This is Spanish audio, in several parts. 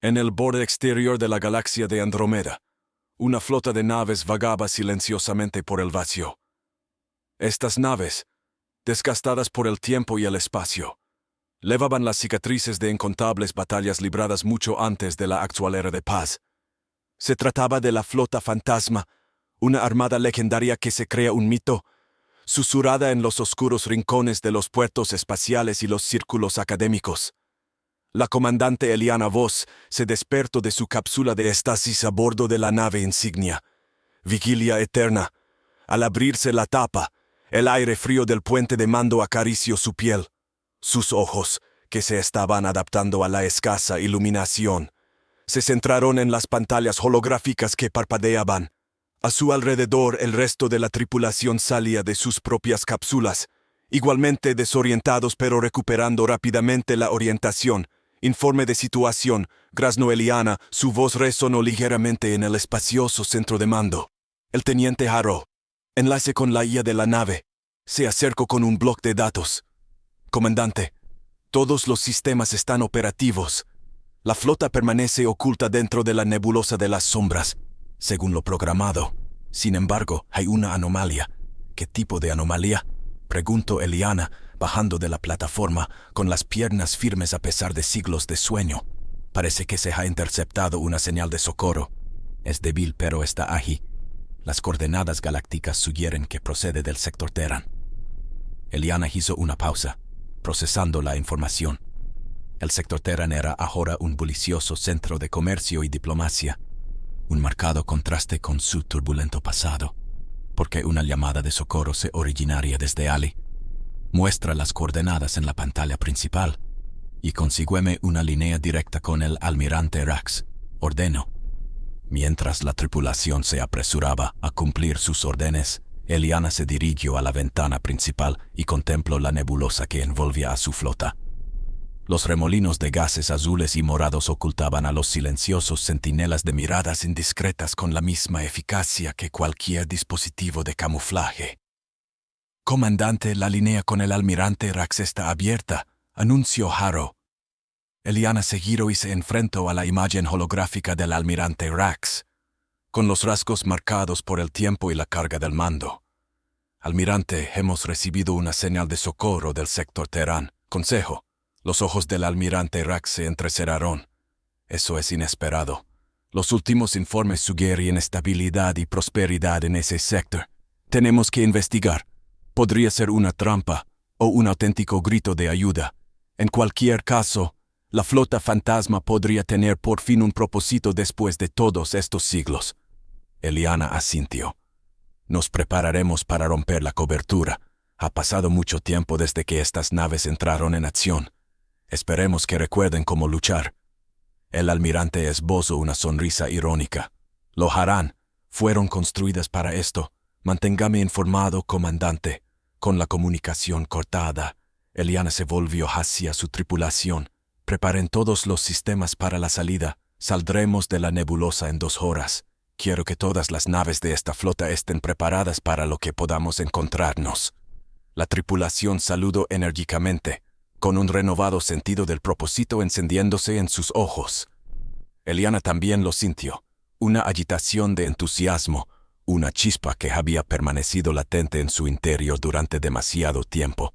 En el borde exterior de la galaxia de Andrómeda, una flota de naves vagaba silenciosamente por el vacío. Estas naves, desgastadas por el tiempo y el espacio, levaban las cicatrices de incontables batallas libradas mucho antes de la actual era de paz. Se trataba de la flota fantasma, una armada legendaria que se crea un mito, susurrada en los oscuros rincones de los puertos espaciales y los círculos académicos. La comandante Eliana Voss se despertó de su cápsula de estasis a bordo de la nave insignia. Vigilia eterna. Al abrirse la tapa, el aire frío del puente de mando acarició su piel. Sus ojos, que se estaban adaptando a la escasa iluminación, se centraron en las pantallas holográficas que parpadeaban. A su alrededor el resto de la tripulación salía de sus propias cápsulas, igualmente desorientados pero recuperando rápidamente la orientación. Informe de situación, grazno Eliana, su voz resonó ligeramente en el espacioso centro de mando. El teniente Harrow, enlace con la IA de la nave, se acercó con un bloc de datos. Comandante, todos los sistemas están operativos. La flota permanece oculta dentro de la nebulosa de las sombras, según lo programado. Sin embargo, hay una anomalía. ¿Qué tipo de anomalía?, preguntó Eliana, bajando de la plataforma, con las piernas firmes a pesar de siglos de sueño. Parece que se ha interceptado una señal de socorro. Es débil, pero está ágil. Las coordenadas galácticas sugieren que procede del sector Terran. Eliana hizo una pausa, procesando la información. El sector Terran era ahora un bullicioso centro de comercio y diplomacia, un marcado contraste con su turbulento pasado, porque una llamada de socorro se originaria desde Ali. Muestra las coordenadas en la pantalla principal y consígueme una línea directa con el almirante Rax, ordenó. Mientras la tripulación se apresuraba a cumplir sus órdenes, Eliana se dirigió a la ventana principal y contempló la nebulosa que envolvía a su flota. Los remolinos de gases azules y morados ocultaban a los silenciosos centinelas de miradas indiscretas con la misma eficacia que cualquier dispositivo de camuflaje. «Comandante, la línea con el almirante Rax está abierta», anunció Harrow. Eliana se giró y se enfrentó a la imagen holográfica del almirante Rax, con los rasgos marcados por el tiempo y la carga del mando. «Almirante, hemos recibido una señal de socorro del sector Terran. Consejo». Los ojos del almirante Rax se entrecerraron. «Eso es inesperado. Los últimos informes sugieren estabilidad y prosperidad en ese sector. Tenemos que investigar. Podría ser una trampa o un auténtico grito de ayuda. En cualquier caso, la flota fantasma podría tener por fin un propósito después de todos estos siglos». Eliana asintió. «Nos prepararemos para romper la cobertura. Ha pasado mucho tiempo desde que estas naves entraron en acción. Esperemos que recuerden cómo luchar». El almirante esbozó una sonrisa irónica. «Lo harán. Fueron construidas para esto. Manténgame informado, comandante». Con la comunicación cortada, Eliana se volvió hacia su tripulación. «Preparen todos los sistemas para la salida. Saldremos de la nebulosa en 2 horas. Quiero que todas las naves de esta flota estén preparadas para lo que podamos encontrarnos». La tripulación saludó enérgicamente, con un renovado sentido del propósito encendiéndose en sus ojos. Eliana también lo sintió, una agitación de entusiasmo, una chispa que había permanecido latente en su interior durante demasiado tiempo.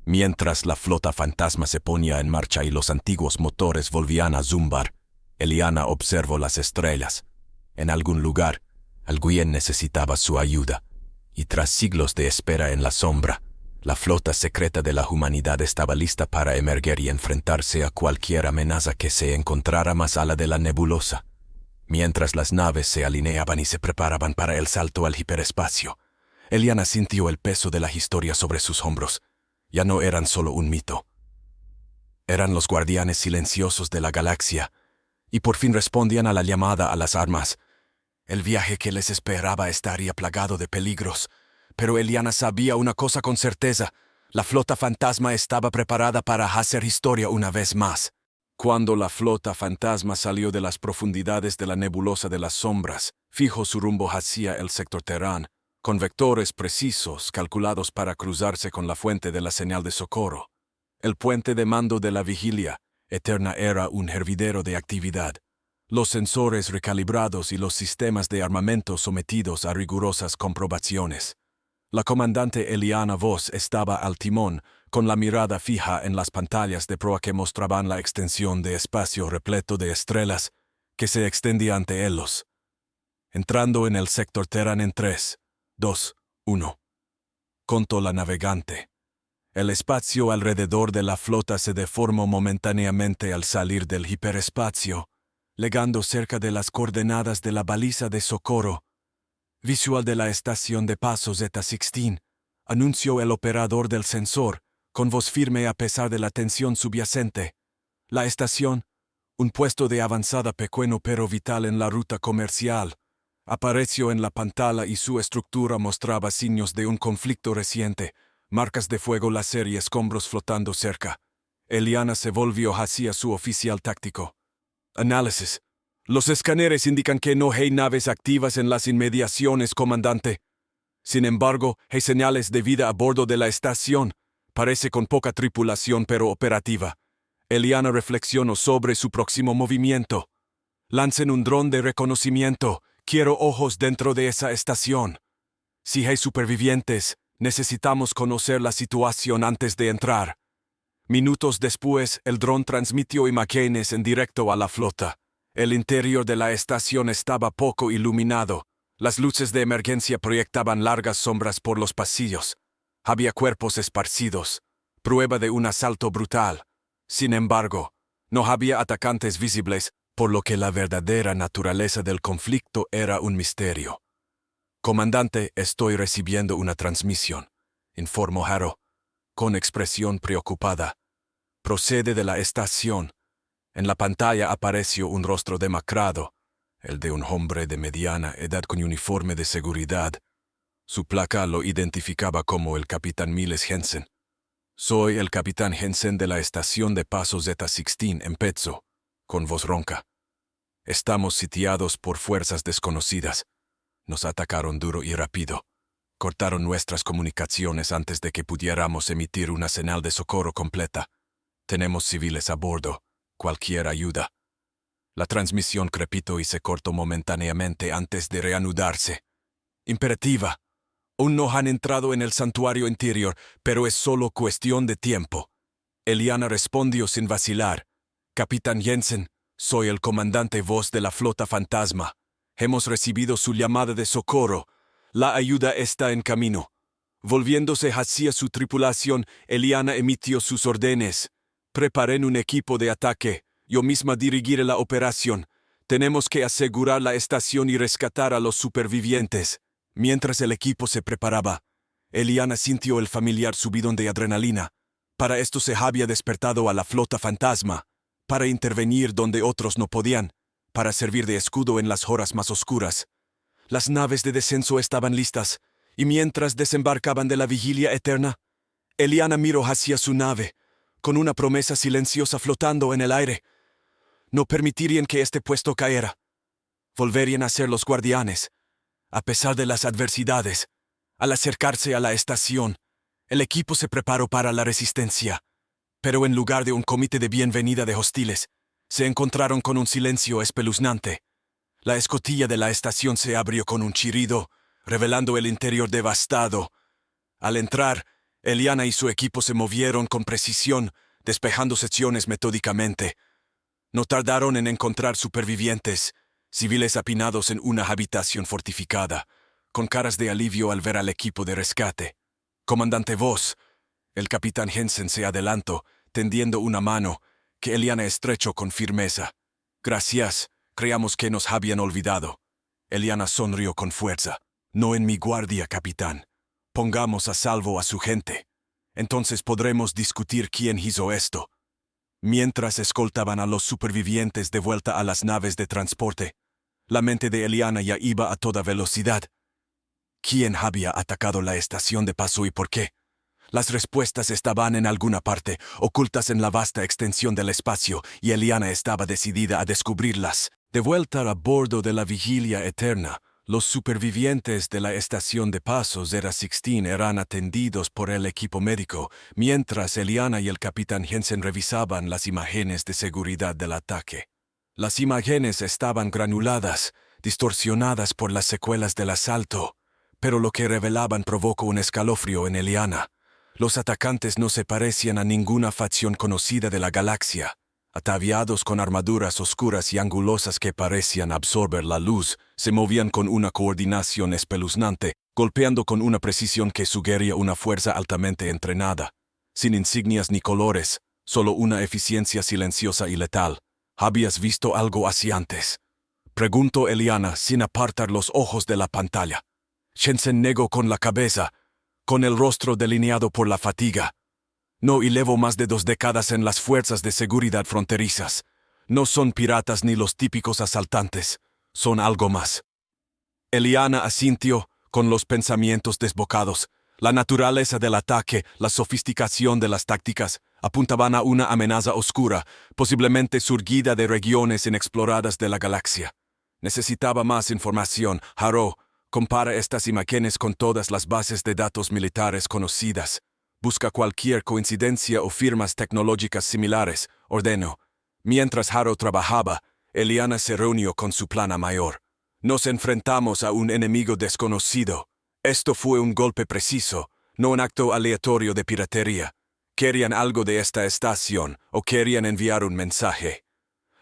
Mientras la flota fantasma se ponía en marcha y los antiguos motores volvían a zumbar, Eliana observó las estrellas. En algún lugar, alguien necesitaba su ayuda, y tras siglos de espera en la sombra, la flota secreta de la humanidad estaba lista para emerger y enfrentarse a cualquier amenaza que se encontrara más allá de la nebulosa. Mientras las naves se alineaban y se preparaban para el salto al hiperespacio, Eliana sintió el peso de la historia sobre sus hombros. Ya no eran solo un mito. Eran los guardianes silenciosos de la galaxia, y por fin respondían a la llamada a las armas. El viaje que les esperaba estaría plagado de peligros, pero Eliana sabía una cosa con certeza: la flota fantasma estaba preparada para hacer historia una vez más. Cuando la flota fantasma salió de las profundidades de la nebulosa de las sombras, fijó su rumbo hacia el sector Terran, con vectores precisos calculados para cruzarse con la fuente de la señal de socorro. El puente de mando de la vigilia, Eterna era un hervidero de actividad. Los sensores recalibrados y los sistemas de armamento sometidos a rigurosas comprobaciones. La comandante Eliana Voss estaba al timón, con la mirada fija en las pantallas de proa que mostraban la extensión de espacio repleto de estrellas que se extendía ante ellos. Entrando en el sector Terran en 3, 2, 1. Contó la navegante. El espacio alrededor de la flota se deformó momentáneamente al salir del hiperespacio, llegando cerca de las coordenadas de la baliza de socorro. Visual de la estación de paso Z16, anunció el operador del sensor, con voz firme a pesar de la tensión subyacente. La estación, un puesto de avanzada pequeño pero vital en la ruta comercial, apareció en la pantalla y su estructura mostraba signos de un conflicto reciente, marcas de fuego láser y escombros flotando cerca. Eliana se volvió hacia su oficial táctico. Análisis. Los escáneres indican que no hay naves activas en las inmediaciones, comandante. Sin embargo, hay señales de vida a bordo de la estación. Parece con poca tripulación pero operativa. Eliana reflexionó sobre su próximo movimiento. Lancen un dron de reconocimiento. Quiero ojos dentro de esa estación. Si hay supervivientes, necesitamos conocer la situación antes de entrar. Minutos después, el dron transmitió imágenes en directo a la flota. El interior de la estación estaba poco iluminado. Las luces de emergencia proyectaban largas sombras por los pasillos. Había cuerpos esparcidos, prueba de un asalto brutal. Sin embargo, no había atacantes visibles, por lo que la verdadera naturaleza del conflicto era un misterio. Comandante, estoy recibiendo una transmisión, informó Harrow, con expresión preocupada. Procede de la estación. En la pantalla apareció un rostro demacrado, el de un hombre de mediana edad con uniforme de seguridad. Su placa lo identificaba como el capitán Miles Jensen. Soy el capitán Jensen de la estación de paso Z16 en Pezzo, con voz ronca. Estamos sitiados por fuerzas desconocidas. Nos atacaron duro y rápido. Cortaron nuestras comunicaciones antes de que pudiéramos emitir una señal de socorro completa. Tenemos civiles a bordo. Cualquier ayuda. La transmisión crepitó y se cortó momentáneamente antes de reanudarse. Imperativa. Aún no han entrado en el santuario interior, pero es solo cuestión de tiempo. Eliana respondió sin vacilar. Capitán Jensen, soy el comandante Voss de la flota fantasma. Hemos recibido su llamada de socorro. La ayuda está en camino. Volviéndose hacia su tripulación, Eliana emitió sus órdenes. Preparen un equipo de ataque. Yo misma dirigiré la operación. Tenemos que asegurar la estación y rescatar a los supervivientes. Mientras el equipo se preparaba, Eliana sintió el familiar subidón de adrenalina. Para esto se había despertado a la flota fantasma, para intervenir donde otros no podían, para servir de escudo en las horas más oscuras. Las naves de descenso estaban listas, y mientras desembarcaban de la vigilia eterna, Eliana miró hacia su nave, con una promesa silenciosa flotando en el aire. No permitirían que este puesto cayera. Volverían a ser los guardianes. A pesar de las adversidades, al acercarse a la estación, el equipo se preparó para la resistencia. Pero en lugar de un comité de bienvenida de hostiles, se encontraron con un silencio espeluznante. La escotilla de la estación se abrió con un chirrido, revelando el interior devastado. Al entrar, Eliana y su equipo se movieron con precisión, despejando secciones metódicamente. No tardaron en encontrar supervivientes, civiles apinados en una habitación fortificada, con caras de alivio al ver al equipo de rescate. Comandante Voss, el capitán Jensen se adelantó, tendiendo una mano, que Eliana estrechó con firmeza. Gracias, creíamos que nos habían olvidado. Eliana sonrió con fuerza. No en mi guardia, capitán. Pongamos a salvo a su gente. Entonces podremos discutir quién hizo esto. Mientras escoltaban a los supervivientes de vuelta a las naves de transporte, la mente de Eliana ya iba a toda velocidad. ¿Quién había atacado la estación de paso y por qué? Las respuestas estaban en alguna parte, ocultas en la vasta extensión del espacio, y Eliana estaba decidida a descubrirlas. De vuelta a bordo de la vigilia eterna, Los supervivientes de la estación de paso Zeta 16 eran atendidos por el equipo médico, mientras Eliana y el capitán Jensen revisaban las imágenes de seguridad del ataque. Las imágenes estaban granuladas, distorsionadas por las secuelas del asalto, pero lo que revelaban provocó un escalofrío en Eliana. Los atacantes no se parecían a ninguna facción conocida de la galaxia. Ataviados con armaduras oscuras y angulosas que parecían absorber la luz, se movían con una coordinación espeluznante, golpeando con una precisión que sugería una fuerza altamente entrenada. Sin insignias ni colores, solo una eficiencia silenciosa y letal. ¿Habías visto algo así antes?, preguntó Eliana sin apartar los ojos de la pantalla. Jensen negó con la cabeza, con el rostro delineado por la fatiga. No, y llevo más de 2 décadas en las fuerzas de seguridad fronterizas. No son piratas ni los típicos asaltantes, son algo más. Eliana asintió, con los pensamientos desbocados. La naturaleza del ataque, la sofisticación de las tácticas, apuntaban a una amenaza oscura, posiblemente surgida de regiones inexploradas de la galaxia. Necesitaba más información. Harrow, compara estas imágenes con todas las bases de datos militares conocidas. Busca cualquier coincidencia o firmas tecnológicas similares, ordenó. Mientras Harrow trabajaba, Eliana se reunió con su plana mayor. Nos enfrentamos a un enemigo desconocido. Esto fue un golpe preciso, no un acto aleatorio de piratería. Querían algo de esta estación, o querían enviar un mensaje.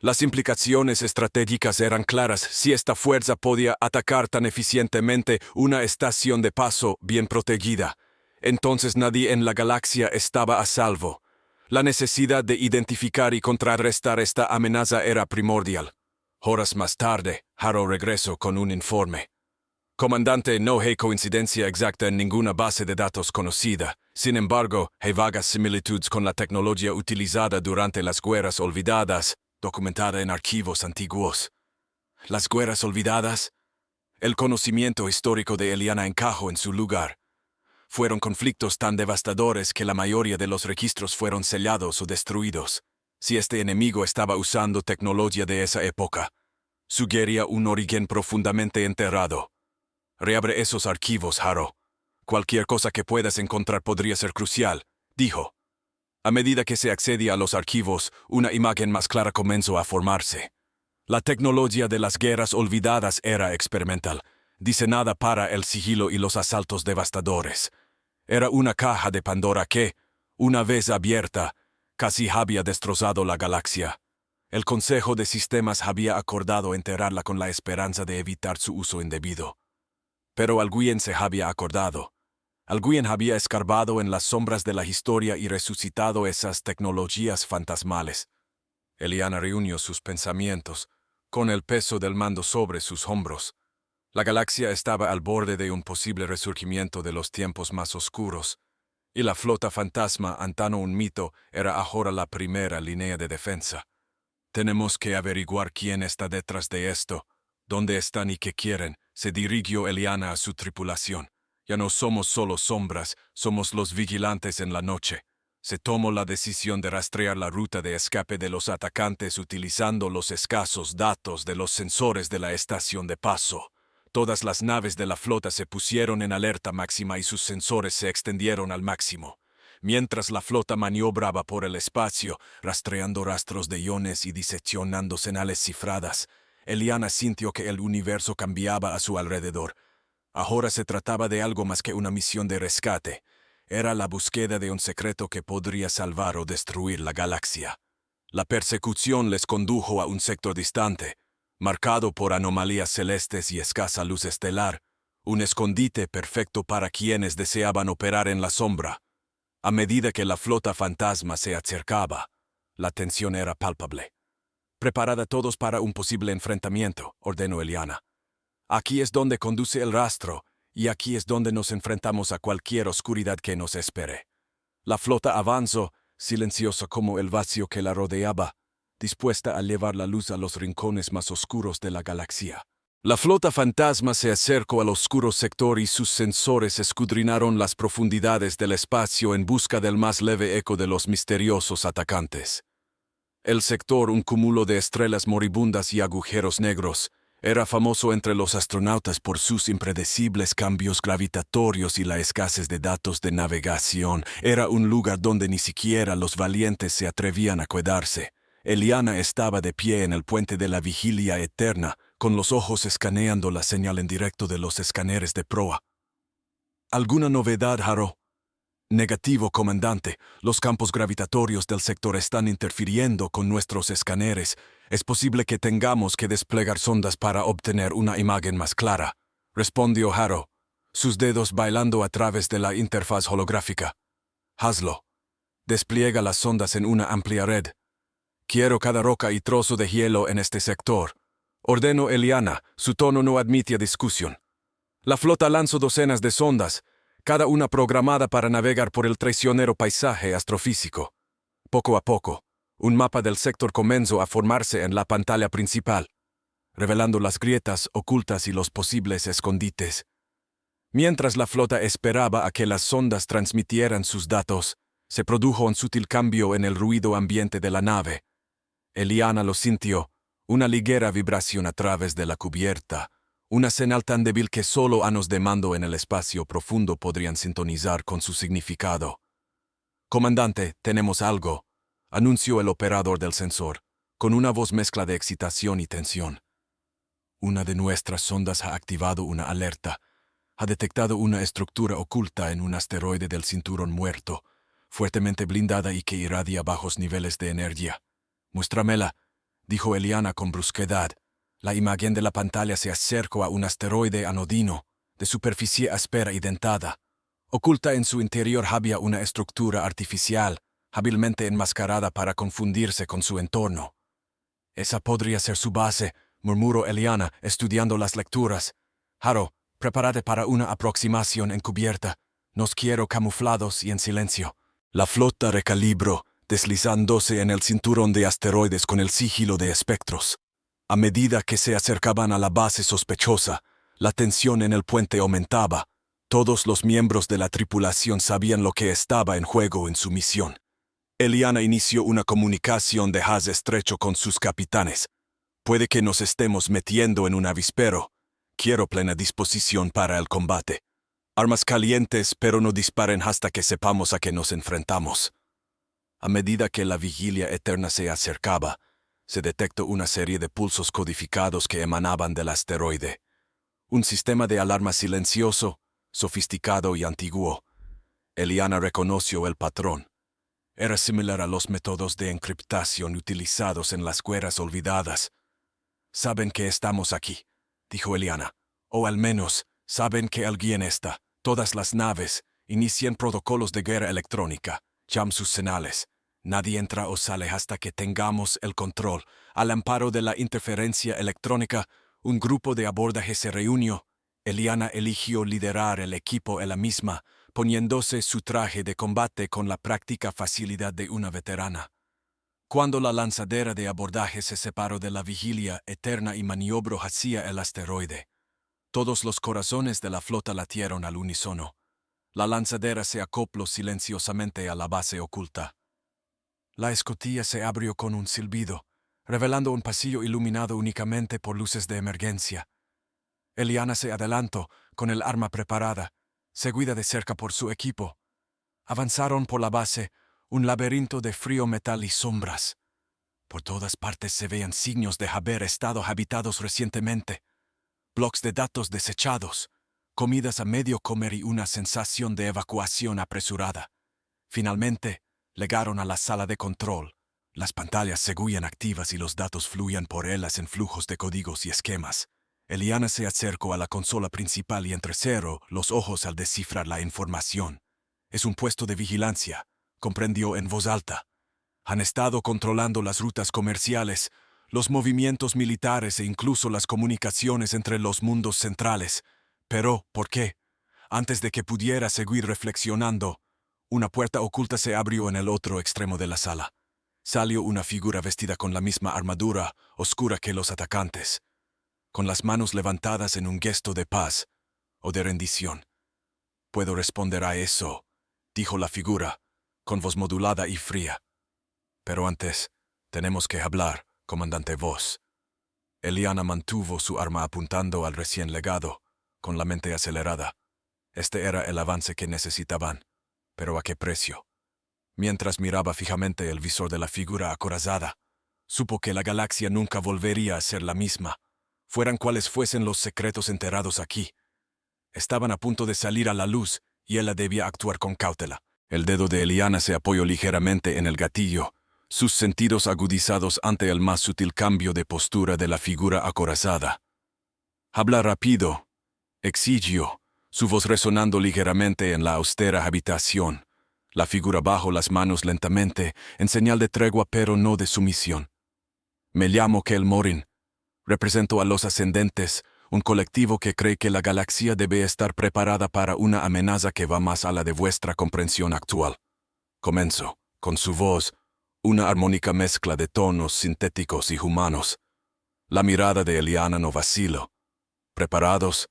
Las implicaciones estratégicas eran claras si esta fuerza podía atacar tan eficientemente una estación de paso bien protegida. Entonces nadie en la galaxia estaba a salvo. La necesidad de identificar y contrarrestar esta amenaza era primordial. Horas más tarde, Harrow regresó con un informe. Comandante, no hay coincidencia exacta en ninguna base de datos conocida. Sin embargo, hay vagas similitudes con la tecnología utilizada durante las guerras olvidadas, documentada en archivos antiguos. ¿Las guerras olvidadas? El conocimiento histórico de Eliana encajó en su lugar. Fueron conflictos tan devastadores que la mayoría de los registros fueron sellados o destruidos. Si este enemigo estaba usando tecnología de esa época, sugería un origen profundamente enterrado. Reabre esos archivos, Harrow. Cualquier cosa que puedas encontrar podría ser crucial, dijo. A medida que se accedía a los archivos, una imagen más clara comenzó a formarse. La tecnología de las guerras olvidadas era experimental, diseñada para el sigilo y los asaltos devastadores. Era una caja de Pandora que, una vez abierta, casi había destrozado la galaxia. El Consejo de Sistemas había acordado enterrarla con la esperanza de evitar su uso indebido. Pero alguien se había acordado. Alguien había escarbado en las sombras de la historia y resucitado esas tecnologías fantasmales. Eliana reunió sus pensamientos, con el peso del mando sobre sus hombros. La galaxia estaba al borde de un posible resurgimiento de los tiempos más oscuros, y la flota fantasma, antano un mito, era ahora la primera línea de defensa. Tenemos que averiguar quién está detrás de esto, dónde están y qué quieren, se dirigió Eliana a su tripulación. Ya no somos solo sombras, somos los vigilantes en la noche. Se tomó la decisión de rastrear la ruta de escape de los atacantes utilizando los escasos datos de los sensores de la estación de paso. Todas las naves de la flota se pusieron en alerta máxima y sus sensores se extendieron al máximo. Mientras la flota maniobraba por el espacio, rastreando rastros de iones y diseccionando señales cifradas, Eliana sintió que el universo cambiaba a su alrededor. Ahora se trataba de algo más que una misión de rescate. Era la búsqueda de un secreto que podría salvar o destruir la galaxia. La persecución les condujo a un sector distante, marcado por anomalías celestes y escasa luz estelar, un escondite perfecto para quienes deseaban operar en la sombra. A medida que la flota fantasma se acercaba, la tensión era palpable. «Preparad todos para un posible enfrentamiento», ordenó Eliana. «Aquí es donde conduce el rastro, y aquí es donde nos enfrentamos a cualquier oscuridad que nos espere». La flota avanzó, silenciosa como el vacío que la rodeaba, dispuesta a llevar la luz a los rincones más oscuros de la galaxia. La flota fantasma se acercó al oscuro sector y sus sensores escudriñaron las profundidades del espacio en busca del más leve eco de los misteriosos atacantes. El sector, un cúmulo de estrellas moribundas y agujeros negros, Era famoso entre los astronautas por sus impredecibles cambios gravitatorios y la escasez de datos de navegación. Era un lugar donde ni siquiera los valientes se atrevían a quedarse. Eliana estaba de pie en el puente de la vigilia eterna, con los ojos escaneando la señal en directo de los escáneres de proa. ¿Alguna novedad, Haro? Negativo, comandante. Los campos gravitatorios del sector están interfiriendo con nuestros escáneres. Es posible que tengamos que desplegar sondas para obtener una imagen más clara, respondió Haro, sus dedos bailando a través de la interfaz holográfica. Hazlo. Despliega las sondas en una amplia red. Quiero cada roca y trozo de hielo en este sector. Ordenó Eliana, su tono no admitía discusión. La flota lanzó docenas de sondas, cada una programada para navegar por el traicionero paisaje astrofísico. Poco a poco, un mapa del sector comenzó a formarse en la pantalla principal, revelando las grietas ocultas y los posibles escondites. Mientras la flota esperaba a que las sondas transmitieran sus datos, se produjo un sutil cambio en el ruido ambiente de la nave. Eliana lo sintió, una ligera vibración a través de la cubierta, una señal tan débil que solo anos de mando en el espacio profundo podrían sintonizar con su significado. «Comandante, tenemos algo», anunció el operador del sensor, con una voz mezcla de excitación y tensión. «Una de nuestras sondas ha activado una alerta. Ha detectado una estructura oculta en un asteroide del cinturón muerto, fuertemente blindada y que irradia bajos niveles de energía. Muéstramela», dijo Eliana con brusquedad. La imagen de la pantalla se acercó a un asteroide anodino, de superficie áspera y dentada. Oculta en su interior había una estructura artificial, hábilmente enmascarada para confundirse con su entorno. «Esa podría ser su base», murmuró Eliana, estudiando las lecturas. «Haro, prepárate para una aproximación encubierta. Nos quiero camuflados y en silencio». La flota recalibró, deslizándose en el cinturón de asteroides con el sigilo de espectros. A medida que se acercaban a la base sospechosa, la tensión en el puente aumentaba. Todos los miembros de la tripulación sabían lo que estaba en juego en su misión. Eliana inició una comunicación de haz estrecho con sus capitanes. «Puede que nos estemos metiendo en un avispero. Quiero plena disposición para el combate. Armas calientes, pero no disparen hasta que sepamos a qué nos enfrentamos». A medida que la vigilia eterna se acercaba, se detectó una serie de pulsos codificados que emanaban del asteroide. Un sistema de alarma silencioso, sofisticado y antiguo. Eliana reconoció el patrón. Era similar a los métodos de encriptación utilizados en las guerras olvidadas. «Saben que estamos aquí», dijo Eliana. «O al menos, saben que alguien está. Todas las naves inician protocolos de guerra electrónica. Llaman sus señales. Nadie entra o sale hasta que tengamos el control. Al amparo de la interferencia electrónica, un grupo de abordaje se reunió. Eliana eligió liderar el equipo ella misma, poniéndose su traje de combate con la práctica facilidad de una veterana. Cuando la lanzadera de abordaje se separó de la vigilia eterna y maniobró hacia el asteroide, todos los corazones de la flota latieron al unísono. La lanzadera se acopló silenciosamente a la base oculta. La escotilla se abrió con un silbido, revelando un pasillo iluminado únicamente por luces de emergencia. Eliana se adelantó, con el arma preparada, seguida de cerca por su equipo. Avanzaron por la base, un laberinto de frío metal y sombras. Por todas partes se veían signos de haber estado habitados recientemente. Bloques de datos desechados, comidas a medio comer y una sensación de evacuación apresurada. Finalmente, llegaron a la sala de control. Las pantallas seguían activas y los datos fluían por ellas en flujos de códigos y esquemas. Eliana se acercó a la consola principal y entrecerró los ojos al descifrar la información. «Es un puesto de vigilancia», comprendió en voz alta. «Han estado controlando las rutas comerciales, los movimientos militares e incluso las comunicaciones entre los mundos centrales. Pero, ¿por qué?». Antes de que pudiera seguir reflexionando, una puerta oculta se abrió en el otro extremo de la sala. Salió una figura vestida con la misma armadura oscura que los atacantes, con las manos levantadas en un gesto de paz o de rendición. «Puedo responder a eso», dijo la figura, con voz modulada y fría. «Pero antes, tenemos que hablar, comandante Voss». Eliana mantuvo su arma apuntando al recién legado, con la mente acelerada. Este era el avance que necesitaban, pero ¿a qué precio? Mientras miraba fijamente el visor de la figura acorazada, supo que la galaxia nunca volvería a ser la misma, fueran cuales fuesen los secretos enterrados aquí. Estaban a punto de salir a la luz, y ella debía actuar con cautela. El dedo de Eliana se apoyó ligeramente en el gatillo, sus sentidos agudizados ante el más sutil cambio de postura de la figura acorazada. Habla rápido, exigió, su voz resonando ligeramente en la austera habitación. La figura bajó las manos lentamente, en señal de tregua pero no de sumisión. Me llamo Kel Morin. Represento a los Ascendentes, un colectivo que cree que la galaxia debe estar preparada para una amenaza que va más a la de vuestra comprensión actual. Comenzó, con su voz, una armónica mezcla de tonos sintéticos y humanos. La mirada de Eliana no vaciló. ¿Preparados?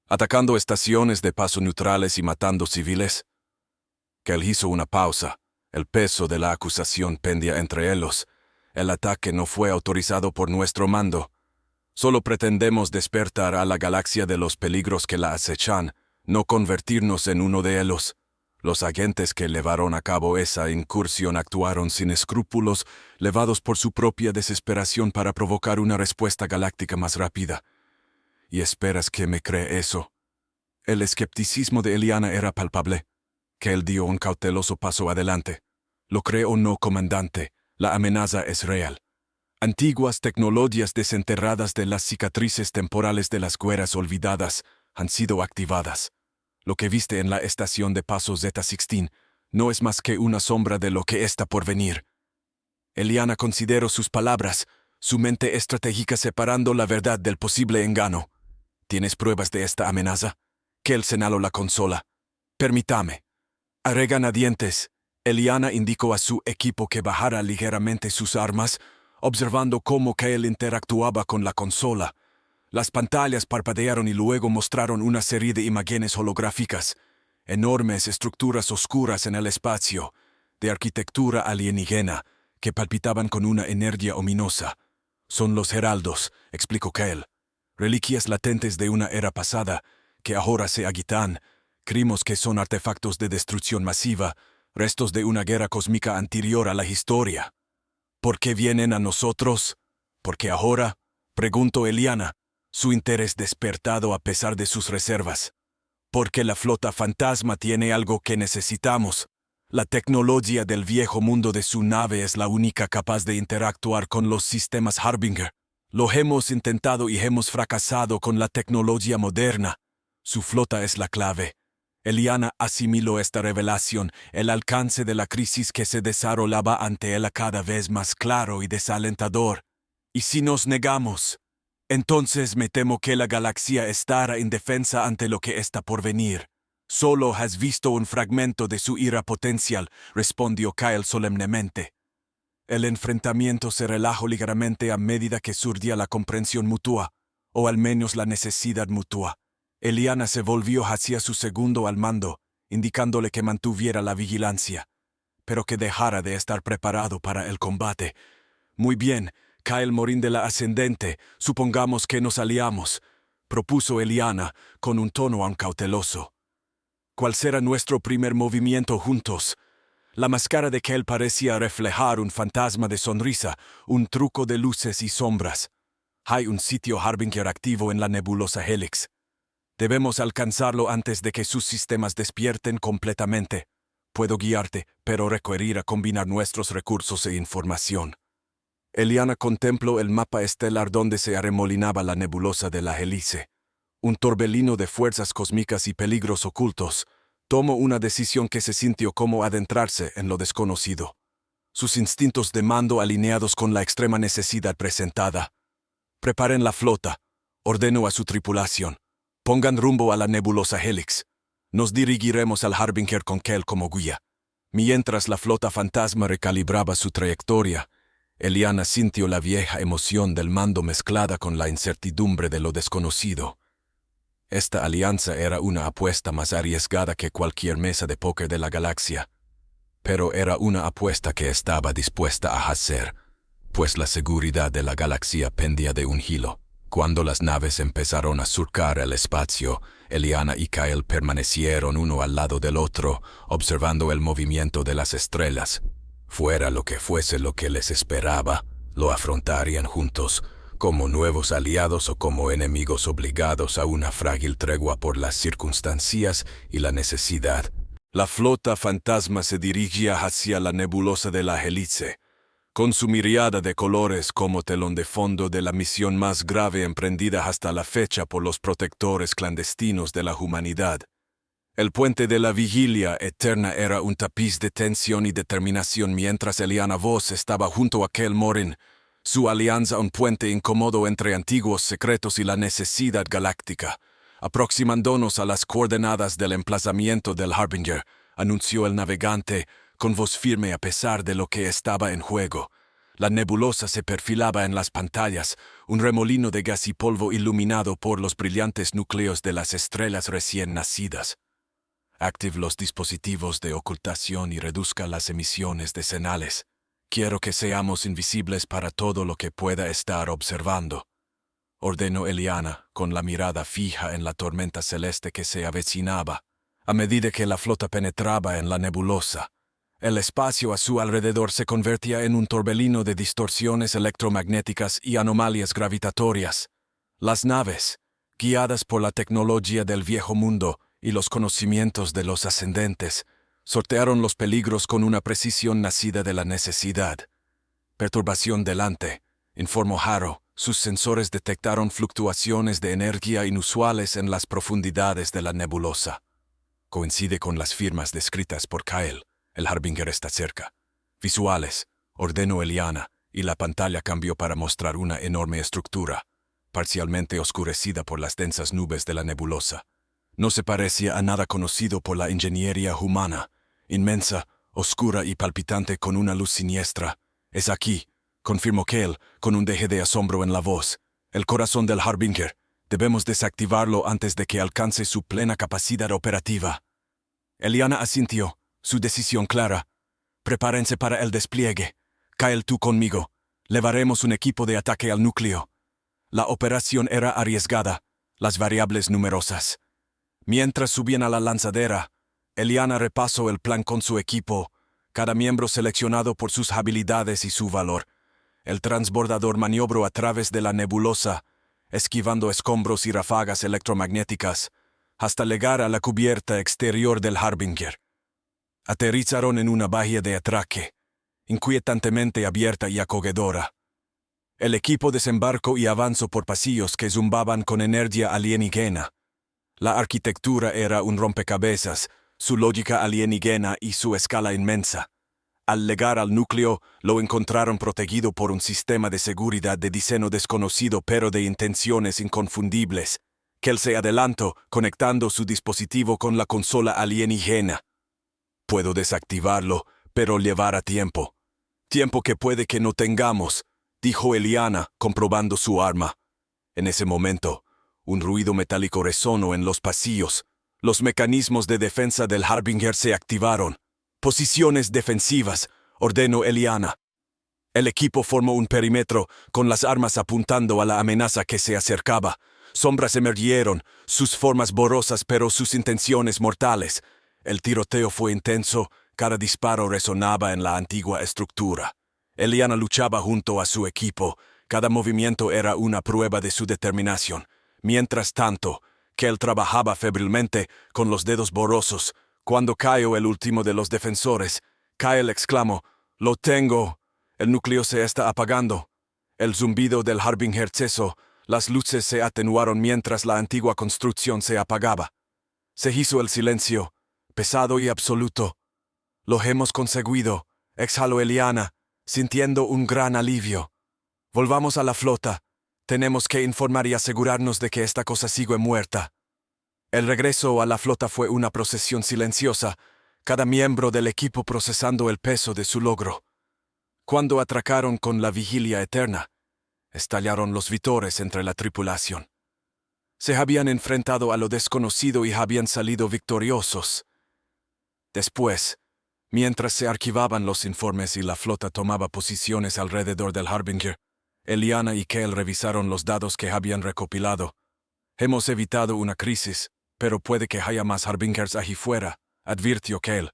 ¿Atacando estaciones de paso neutrales y matando civiles? Kel hizo una pausa. El peso de la acusación pendía entre ellos. El ataque no fue autorizado por nuestro mando. Solo pretendemos despertar a la galaxia de los peligros que la acechan, no convertirnos en uno de ellos. Los agentes que llevaron a cabo esa incursión actuaron sin escrúpulos, levados por su propia desesperación para provocar una respuesta galáctica más rápida. ¿Y esperas que me cree eso? El escepticismo de Eliana era palpable. Que él dio un cauteloso paso adelante. Lo creo o no, comandante, la amenaza es real. Antiguas tecnologías desenterradas de las cicatrices temporales de las guerras olvidadas han sido activadas. Lo que viste en la estación de paso Z-16 no es más que una sombra de lo que está por venir. Eliana consideró sus palabras, su mente estratégica separando la verdad del posible engaño. ¿Tienes pruebas de esta amenaza? Que él señaló la consola. Permítame. A regañadientes, Eliana indicó a su equipo que bajara ligeramente sus armas, observando cómo que él interactuaba con la consola. Las pantallas parpadearon y luego mostraron una serie de imágenes holográficas, enormes estructuras oscuras en el espacio, de arquitectura alienígena, que palpitaban con una energía ominosa. Son los heraldos, explicó Kel, reliquias latentes de una era pasada, que ahora se agitan, crimos que son artefactos de destrucción masiva, restos de una guerra cósmica anterior a la historia. ¿Por qué vienen a nosotros? Porque ahora, preguntó Eliana, su interés despertado a pesar de sus reservas. Porque la flota fantasma tiene algo que necesitamos. La tecnología del viejo mundo de su nave es la única capaz de interactuar con los sistemas Harbinger. Lo hemos intentado y hemos fracasado con la tecnología moderna. Su flota es la clave. Eliana asimiló esta revelación, el alcance de la crisis que se desarrollaba ante ella cada vez más claro y desalentador. ¿Y si nos negamos? Entonces me temo que la galaxia estará indefensa ante lo que está por venir. Solo has visto un fragmento de su ira potencial, respondió Kyle solemnemente. El enfrentamiento se relajó ligeramente a medida que surgía la comprensión mutua, o al menos la necesidad mutua. Eliana se volvió hacia su segundo al mando, indicándole que mantuviera la vigilancia, pero que dejara de estar preparado para el combate. Muy bien, Kel Morin de la Ascendente, supongamos que nos aliamos, propuso Eliana con un tono aún cauteloso. ¿Cuál será nuestro primer movimiento juntos? La máscara de Kel parecía reflejar un fantasma de sonrisa, un truco de luces y sombras. Hay un sitio Harbinger activo en la nebulosa Helix. Debemos alcanzarlo antes de que sus sistemas despierten completamente. Puedo guiarte, pero requerirá combinar nuestros recursos e información. Eliana contempló el mapa estelar donde se arremolinaba la nebulosa de la hélice. Un torbellino de fuerzas cósmicas y peligros ocultos. Tomó una decisión que se sintió como adentrarse en lo desconocido. Sus instintos de mando alineados con la extrema necesidad presentada. Preparen la flota, ordenó a su tripulación. Pongan rumbo a la nebulosa Helix. Nos dirigiremos al Harbinger con Kel como guía. Mientras la flota fantasma recalibraba su trayectoria, Eliana sintió la vieja emoción del mando mezclada con la incertidumbre de lo desconocido. Esta alianza era una apuesta más arriesgada que cualquier mesa de póker de la galaxia, pero era una apuesta que estaba dispuesta a hacer. pues la seguridad de la galaxia pendía de un hilo. Cuando las naves empezaron a surcar el espacio, Eliana y Kyle permanecieron uno al lado del otro, observando el movimiento de las estrellas. Fuera lo que fuese lo que les esperaba, lo afrontarían juntos, como nuevos aliados o como enemigos obligados a una frágil tregua por las circunstancias y la necesidad. La flota fantasma se dirigía hacia la nebulosa de la Hélice, con su miriada de colores como telón de fondo de la misión más grave emprendida hasta la fecha por los protectores clandestinos de la humanidad. El puente de la vigilia eterna era un tapiz de tensión y determinación mientras Eliana Vos estaba junto a Kel Morin, su alianza un puente incómodo entre antiguos secretos y la necesidad galáctica. Aproximándonos a las coordenadas del emplazamiento del Harbinger, anunció el navegante, con voz firme a pesar de lo que estaba en juego. La nebulosa se perfilaba en las pantallas, un remolino de gas y polvo iluminado por los brillantes núcleos de las estrellas recién nacidas. Active los dispositivos de ocultación y reduzca las emisiones decenales. Quiero que seamos invisibles para todo lo que pueda estar observando, ordenó Eliana, con la mirada fija en la tormenta celeste que se avecinaba. A medida que la flota penetraba en la nebulosa, el espacio a su alrededor se convertía en un torbellino de distorsiones electromagnéticas y anomalías gravitatorias. Las naves, guiadas por la tecnología del viejo mundo y los conocimientos de los ascendentes, sortearon los peligros con una precisión nacida de la necesidad. Perturbación delante, informó Harrow. Sus sensores detectaron fluctuaciones de energía inusuales en las profundidades de la nebulosa. Coincide con las firmas descritas por Kyle. El Harbinger está cerca. Visuales, ordenó Eliana, y la pantalla cambió para mostrar una enorme estructura, parcialmente oscurecida por las densas nubes de la nebulosa. No se parecía a nada conocido por la ingeniería humana, inmensa, oscura y palpitante con una luz siniestra. Es aquí, confirmó Kyle, con un deje de asombro en la voz. El corazón del Harbinger. Debemos desactivarlo antes de que alcance su plena capacidad operativa. Eliana asintió, su decisión clara. Prepárense para el despliegue. Kyle, tú conmigo. Llevaremos un equipo de ataque al núcleo. La operación era arriesgada, las variables numerosas. Mientras subían a la lanzadera, Eliana repasó el plan con su equipo, cada miembro seleccionado por sus habilidades y su valor. El transbordador maniobró a través de la nebulosa, esquivando escombros y ráfagas electromagnéticas, hasta llegar a la cubierta exterior del Harbinger. Aterrizaron en una bahía de atraque, inquietantemente abierta y acogedora. El equipo desembarcó y avanzó por pasillos que zumbaban con energía alienígena. La arquitectura era un rompecabezas, su lógica alienígena y su escala inmensa. Al llegar al núcleo, lo encontraron protegido por un sistema de seguridad de diseño desconocido pero de intenciones inconfundibles. Kel se adelantó, conectando su dispositivo con la consola alienígena. Puedo desactivarlo, pero llevará tiempo. Tiempo que puede que no tengamos, dijo Eliana, comprobando su arma. En ese momento, un ruido metálico resonó en los pasillos. Los mecanismos de defensa del Harbinger se activaron. Posiciones defensivas, ordenó Eliana. El equipo formó un perímetro, con las armas apuntando a la amenaza que se acercaba. Sombras emergieron, sus formas borrosas pero sus intenciones mortales. El tiroteo fue intenso, cada disparo resonaba en la antigua estructura. Eliana luchaba junto a su equipo, cada movimiento era una prueba de su determinación. Mientras tanto, Kel trabajaba febrilmente, con los dedos borrosos. Cuando cayó el último de los defensores, Kyle exclamó, «¡Lo tengo! El núcleo se está apagando». El zumbido del Harbinger cesó, las luces se atenuaron mientras la antigua construcción se apagaba. Se hizo el silencio, pesado y absoluto. «Lo hemos conseguido», exhaló Eliana, sintiendo un gran alivio. «Volvamos a la flota. Tenemos que informar y asegurarnos de que esta cosa sigue muerta». El regreso a la flota fue una procesión silenciosa, cada miembro del equipo procesando el peso de su logro. Cuando atracaron con la vigilia eterna, estallaron los vítores entre la tripulación. Se habían enfrentado a lo desconocido y habían salido victoriosos. Después, Mientras se archivaban los informes y la flota tomaba posiciones alrededor del Harbinger, Eliana y Cale revisaron los datos que habían recopilado. Hemos evitado una crisis, pero puede que haya más Harbingers allí fuera, advirtió Cale.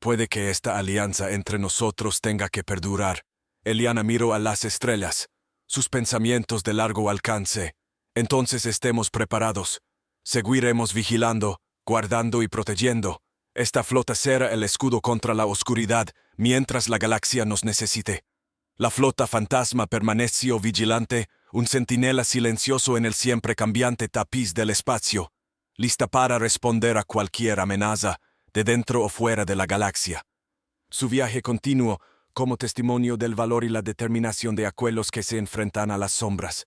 Puede que esta alianza entre nosotros tenga que perdurar. Eliana miró a las estrellas, sus pensamientos de largo alcance. Entonces estemos preparados. Seguiremos vigilando, guardando y protegiendo. Esta flota será el escudo contra la oscuridad mientras la galaxia nos necesite. La flota fantasma permaneció vigilante, un centinela silencioso en el siempre cambiante tapiz del espacio, lista para responder a cualquier amenaza, de dentro o fuera de la galaxia. Su viaje continuó como testimonio del valor y la determinación de aquellos que se enfrentan a las sombras.